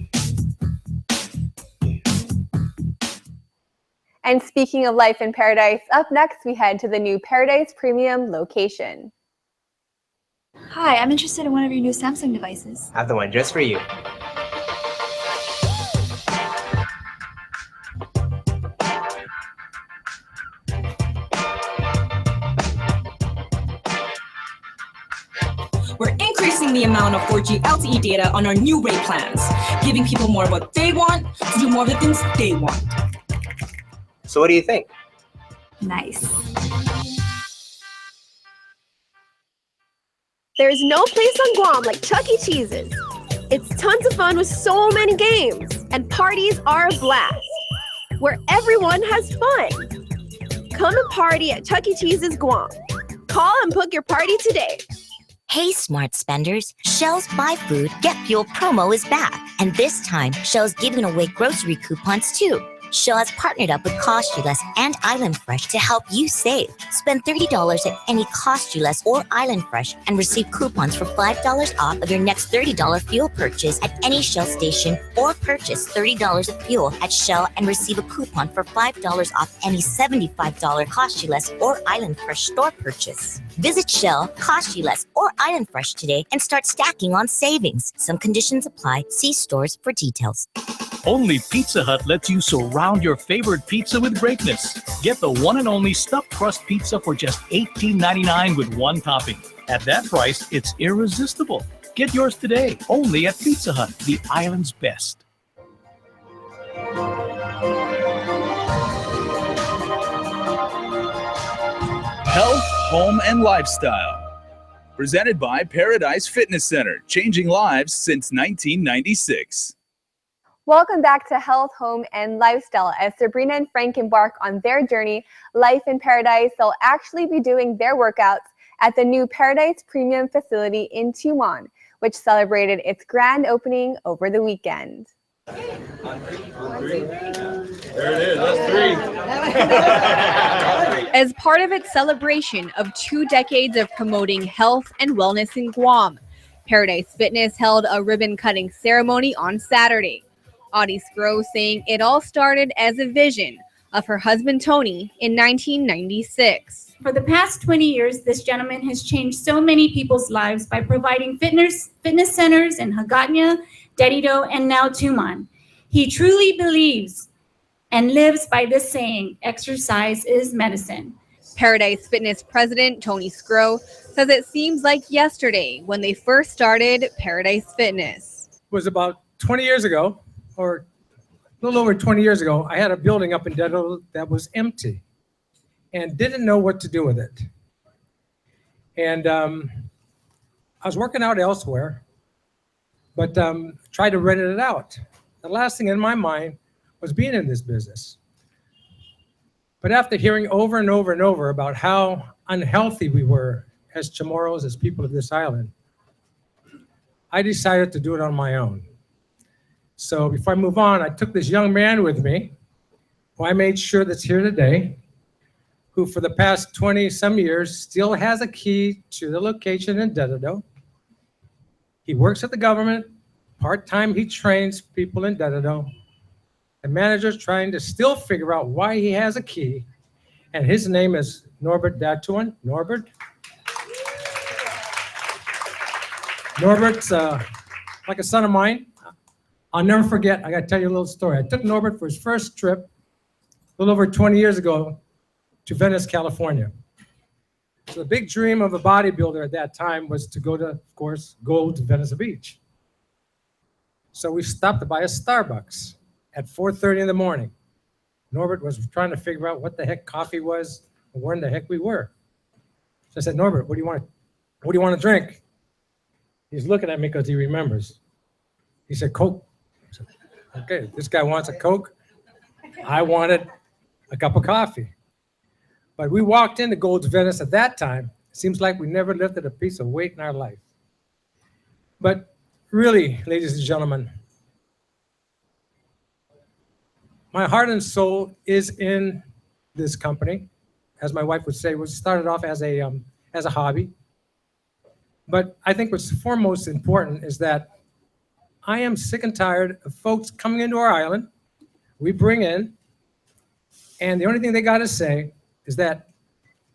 And speaking of life in paradise, up next we head to the new Paradise Premium location. Hi, I'm interested in one of your new Samsung devices. I have the one just for you. We're increasing the amount of 4G LTE data on our new rate plans, giving people more of what they want to do more of the things they want. So what do you think? Nice. There's no place on Guam like Chuck E. Cheese's. It's tons of fun with so many games. and parties are a blast, where everyone has fun. Come and party at Chuck E. Cheese's Guam. Call and book your party today. Hey, smart spenders. Shell's Buy Food, Get Fuel promo is back. And this time, Shell's giving away grocery coupons too. Shell has partnered up with Cost You Less and Island Fresh to help you save. Spend $30 at any Cost You Less or Island Fresh and receive coupons for $5 off of your next $30 fuel purchase at any Shell station, or purchase $30 of fuel at Shell and receive a coupon for $5 off any $75 Cost You Less or Island Fresh store purchase. Visit Shell, Cost You Less, or Island Fresh today and start stacking on savings. Some conditions apply. See stores for details. Only Pizza Hut lets you surround your favorite pizza with greatness. Get the one and only stuffed crust pizza for just $18.99 with one topping. At that price, it's irresistible. Get yours today, only at Pizza Hut, the island's best. Health, Home, and Lifestyle. Presented by Paradise Fitness Center, changing lives since 1996. Welcome back to Health, Home, and Lifestyle. As Sabrina and Frank embark on their journey, Life in Paradise, they'll actually be doing their workouts at the new Paradise Premium facility in Tumon, which celebrated its grand opening over the weekend. There it is, that's 3. As part of its celebration of 2 decades of promoting health and wellness in Guam, Paradise Fitness held a ribbon-cutting ceremony on Saturday. Audie Scrow saying it all started as a vision of her husband Tony in 1996. For the past 20 years, this gentleman has changed so many people's lives by providing fitness centers in Hagåtña, Dedido, and now Tumon. He truly believes and lives by this saying, exercise is medicine. Paradise Fitness President Tony Scrow says it seems like yesterday when they first started Paradise Fitness. It was about 20 years ago, or a little over 20 years ago, I had a building up in Dedido that was empty and didn't know what to do with it. And I was working out elsewhere, but tried to rent it out. The last thing in my mind was being in this business. But after hearing over and over and over about how unhealthy we were as Chamorros, as people of this island, I decided to do it on my own. So before I move on, I took this young man with me, who I made sure that's here today, who for the past 20-some years still has a key to the location in Dedido. He works at the government. Part-time, he trains people in Dedido. The manager's trying to still figure out why he has a key. And his name is Norbert Datuan. Norbert? Norbert's like a son of mine. I'll never forget, I gotta tell you a little story. I took Norbert for his first trip a little over 20 years ago to Venice, California. So the big dream of a bodybuilder at that time was to go to, of course, go to Venice Beach. So we stopped by a Starbucks at 4:30 in the morning. Norbert was trying to figure out what the heck coffee was and where in the heck we were. So I said, Norbert, what do you want to drink? He's looking at me because he remembers. He said, Coke. I said, okay, this guy wants a Coke. I wanted a cup of coffee. But we walked into Gold's Venice at that time. It seems like we never lifted a piece of weight in our life. But really, ladies and gentlemen, my heart and soul is in this company. As my wife would say, it was started off as a hobby. But I think what's foremost important is that I am sick and tired of folks coming into our island. We bring in, and the only thing they got to say is that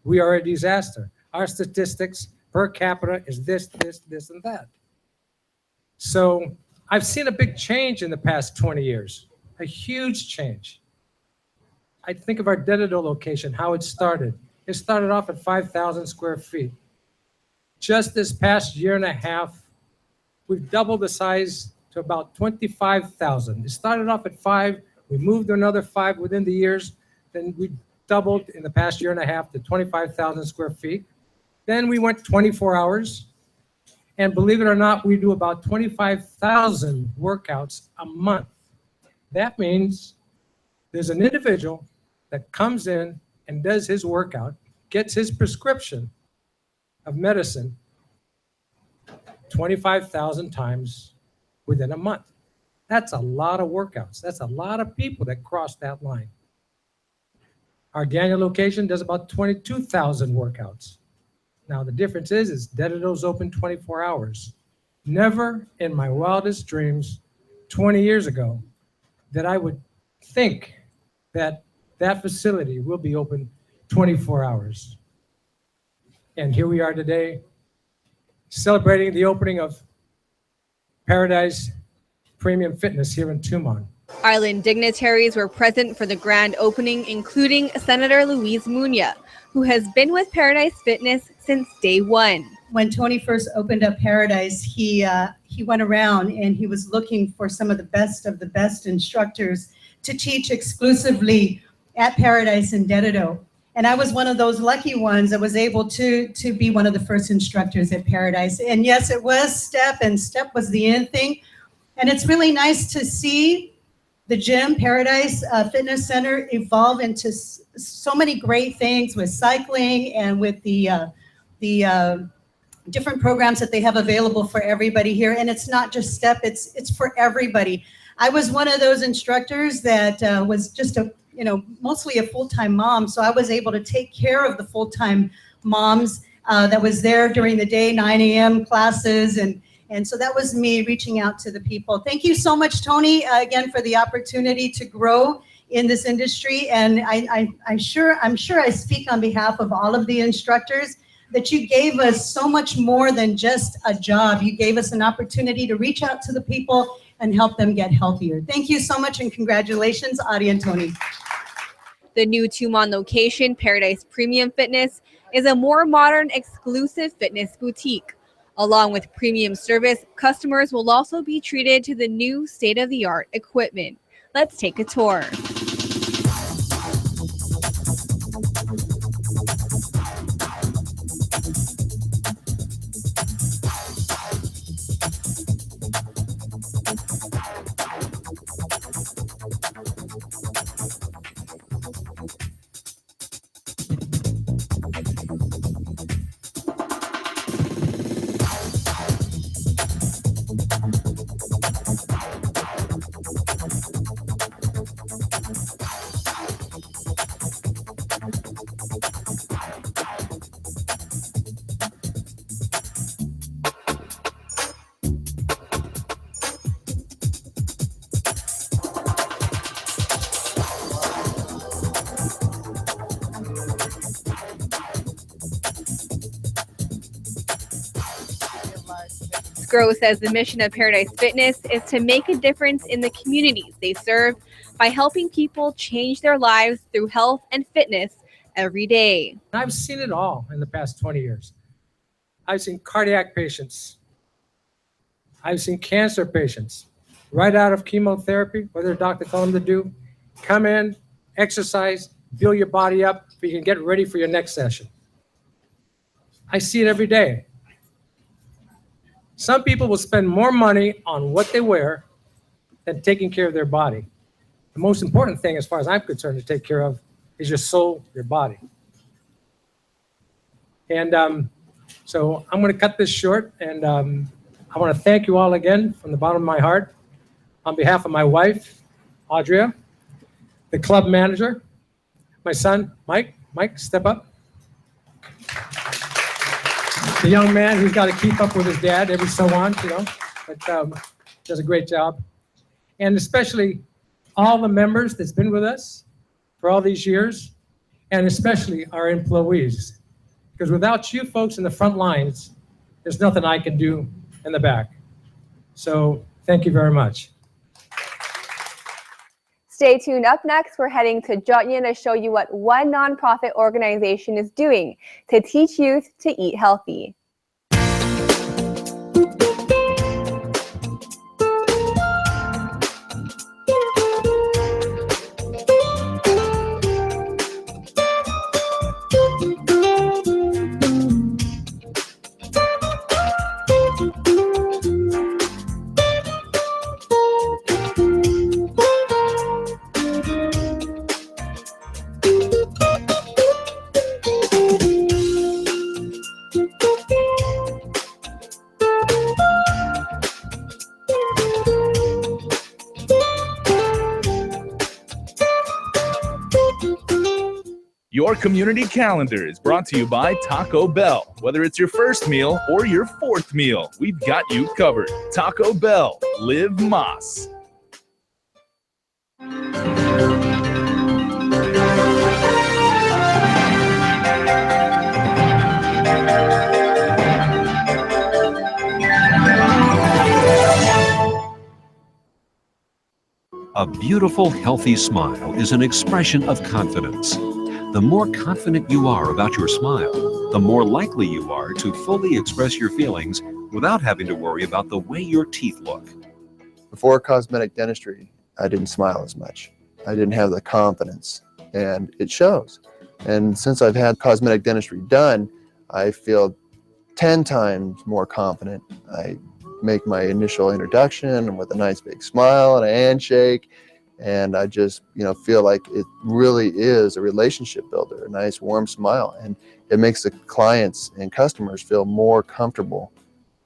we are a disaster. Our statistics per capita is this, this, this, and that. So I've seen a big change in the past 20 years, a huge change. I think of our Dedido location, how it started. It started off at 5,000 square feet. Just this past year and a half, we've doubled the size to about 25,000. It started off at 5, we moved to another 5 within the years, then we doubled in the past year and a half to 25,000 square feet. Then we went 24 hours. And believe it or not, we do about 25,000 workouts a month. That means there's an individual that comes in and does his workout, gets his prescription of medicine 25,000 times within a month. That's a lot of workouts. That's a lot of people that cross that line. Our Daniel location does about 22,000 workouts. Now the difference is Dedido's open 24 hours. Never in my wildest dreams 20 years ago that I would think that that facility will be open 24 hours. And here we are today celebrating the opening of Paradise Premium Fitness here in Tumon. Island dignitaries were present for the grand opening, including Senator Luis Muñoz, who has been with Paradise Fitness since day one. When Tony first opened up Paradise, he went around and he was looking for some of the best instructors to teach exclusively at Paradise in Dedido. And I was one of those lucky ones that was able to be one of the first instructors at Paradise. And yes, it was Step, and Step was the end thing. And it's really nice to see the gym, Paradise Fitness Center, evolve into so many great things with cycling and with the different programs that they have available for everybody here. And it's not just Step, it's for everybody. I was one of those instructors that was just mostly a full-time mom. So I was able to take care of the full-time moms that was there during the day, 9 a.m. classes. And so that was me reaching out to the people. Thank you so much, Tony, again, for the opportunity to grow in this industry. And I'm sure I speak on behalf of all of the instructors that you gave us so much more than just a job. You gave us an opportunity to reach out to the people and help them get healthier. Thank you so much, and congratulations, Adi and Tony. The new Tumon location, Paradise Premium Fitness, is a more modern, exclusive fitness boutique. Along with premium service, customers will also be treated to the new state-of-the-art equipment. Let's take a tour. Grow says the mission of Paradise Fitness is to make a difference in the communities they serve by helping people change their lives through health and fitness every day. I've seen it all in the past 20 years. I've seen cardiac patients. I've seen cancer patients right out of chemotherapy, what their doctor told them to do, come in, exercise, build your body up so you can get ready for your next session. I see it every day. Some people will spend more money on what they wear than taking care of their body. The most important thing, as far as I'm concerned, to take care of is your soul, your body. And so I'm going to cut this short, and I want to thank you all again from the bottom of my heart on behalf of my wife, Audria, the club manager, my son, Mike. Mike, step up. The young man who's got to keep up with his dad every so on, but does a great job. And especially all the members that's been with us for all these years, and especially our employees. Because without you folks in the front lines, there's nothing I can do in the back. So thank you very much. Stay tuned. Up next, we're heading to Jotnya to show you what one nonprofit organization is doing to teach youth to eat healthy. Your community calendar is brought to you by Taco Bell. Whether it's your first meal or your fourth meal, we've got you covered. Taco Bell, live Moss. A beautiful, healthy smile is an expression of confidence. The more confident you are about your smile, the more likely you are to fully express your feelings without having to worry about the way your teeth look. Before cosmetic dentistry, I didn't smile as much. I didn't have the confidence, and it shows. And since I've had cosmetic dentistry done, I feel 10 times more confident. I make my initial introduction with a nice big smile and a handshake, and I just feel like it really is a relationship builder, a nice warm smile, and it makes the clients and customers feel more comfortable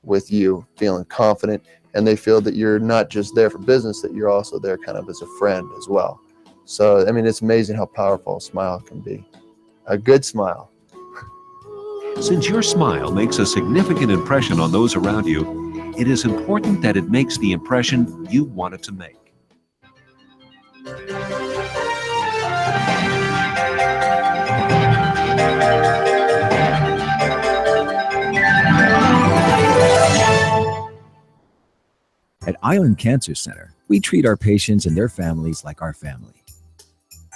with you, feeling confident, and they feel that you're not just there for business, that you're also there kind of as a friend as well. So I mean, it's amazing how powerful a smile can be. A good smile. Since your smile makes a significant impression on those around you, it is important that it makes the impression you want it to make. At Island Cancer Center, we treat our patients and their families like our family.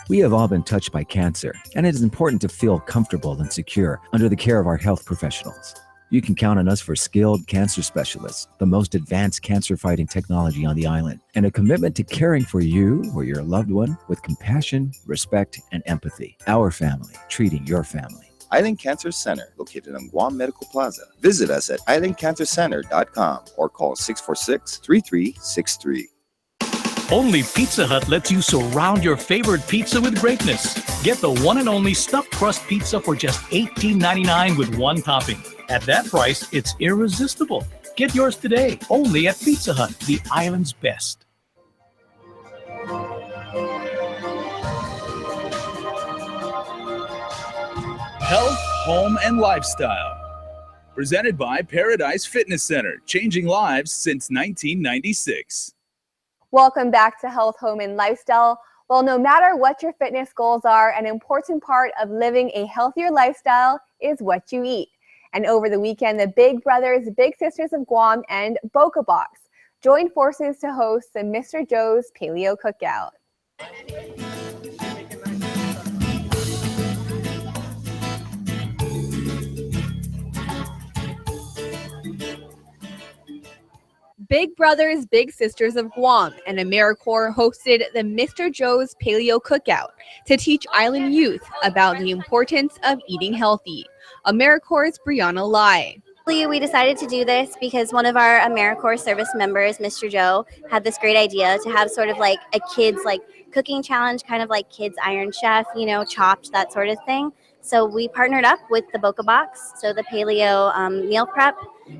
We have all been touched by cancer, and it is important to feel comfortable and secure under the care of our health professionals. You can count on us for skilled cancer specialists, the most advanced cancer-fighting technology on the island, and a commitment to caring for you or your loved one with compassion, respect, and empathy. Our family, treating your family. Island Cancer Center, located in Guam Medical Plaza. Visit us at islandcancercenter.com or call 646-3363. Only Pizza Hut lets you surround your favorite pizza with greatness. Get the one and only stuffed crust pizza for just $18.99 with one topping. At that price, it's irresistible. Get yours today, only at Pizza Hut, the island's best. Health, home, and lifestyle. Presented by Paradise Fitness Center, changing lives since 1996. Welcome back to Health, Home, and Lifestyle. Well, no matter what your fitness goals are, an important part of living a healthier lifestyle is what you eat. And over the weekend, the Big Brothers, Big Sisters of Guam, and Boca Box joined forces to host the Mr. Joe's Paleo Cookout. Big Brothers, Big Sisters of Guam and AmeriCorps hosted the Mr. Joe's Paleo Cookout to teach island youth about the importance of eating healthy. AmeriCorps' Brianna Lai. We decided to do this because one of our AmeriCorps service members, Mr. Joe, had this great idea to have sort of like a kids cooking challenge, kind of like Kids Iron Chef, Chopped, that sort of thing. So we partnered up with the Boca Box, so the paleo meal prep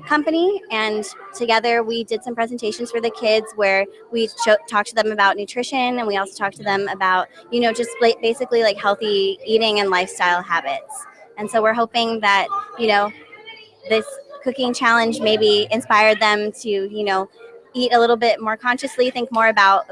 company, and together we did some presentations for the kids where we talked to them about nutrition, and we also talked to them about, just basically like healthy eating and lifestyle habits. And so we're hoping that, this cooking challenge maybe inspired them to, eat a little bit more consciously, think more about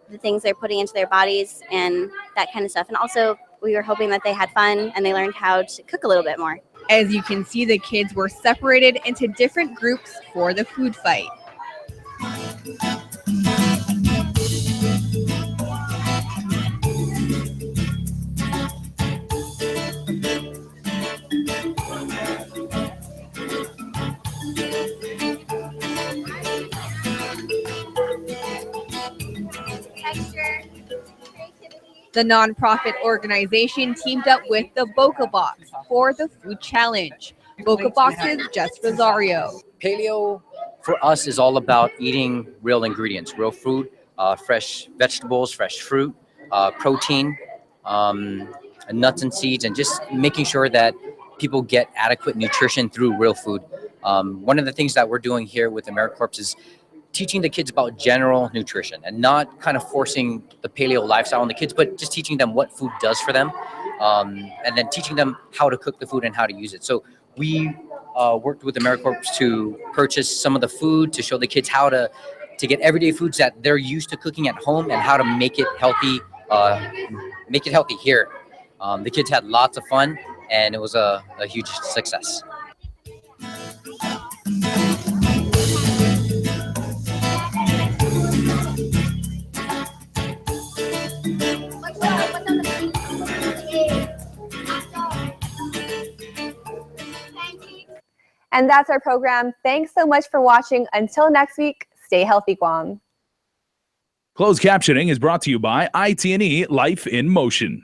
the things they're putting into their bodies and that kind of stuff. And also we were hoping that they had fun and they learned how to cook a little bit more. As you can see, the kids were separated into different groups for the food fight. The nonprofit organization teamed up with the Boca Box for the food challenge. Boca Box's Jess Rosario. Paleo for us is all about eating real ingredients, real food, fresh vegetables, fresh fruit, protein, nuts and seeds, and just making sure that people get adequate nutrition through real food. One of the things that we're doing here with AmeriCorps is teaching the kids about general nutrition and not kind of forcing the paleo lifestyle on the kids, but just teaching them what food does for them. and then teaching them how to cook the food and how to use it. So we worked with AmeriCorps to purchase some of the food to show the kids how to get everyday foods that they're used to cooking at home and how to make it healthy here. The kids had lots of fun, and it was a huge success. And that's our program. Thanks so much for watching. Until next week, stay healthy, Guam. Closed captioning is brought to you by IT&E Life in Motion.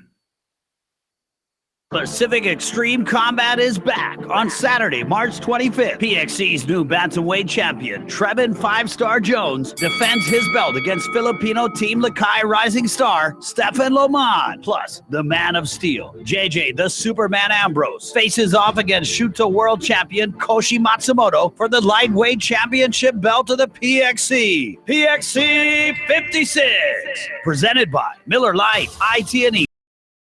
Pacific Extreme Combat is back on Saturday, March 25th. PXC's new bantamweight champion, Trevin 5-Star Jones, defends his belt against Filipino Team Lakay rising star, Stefan Loman. Plus, the Man of Steel, JJ the Superman Ambrose, faces off against Shooto World Champion Koshi Matsumoto for the lightweight championship belt of the PXC. PXC 56, presented by Miller Lite, IT&E.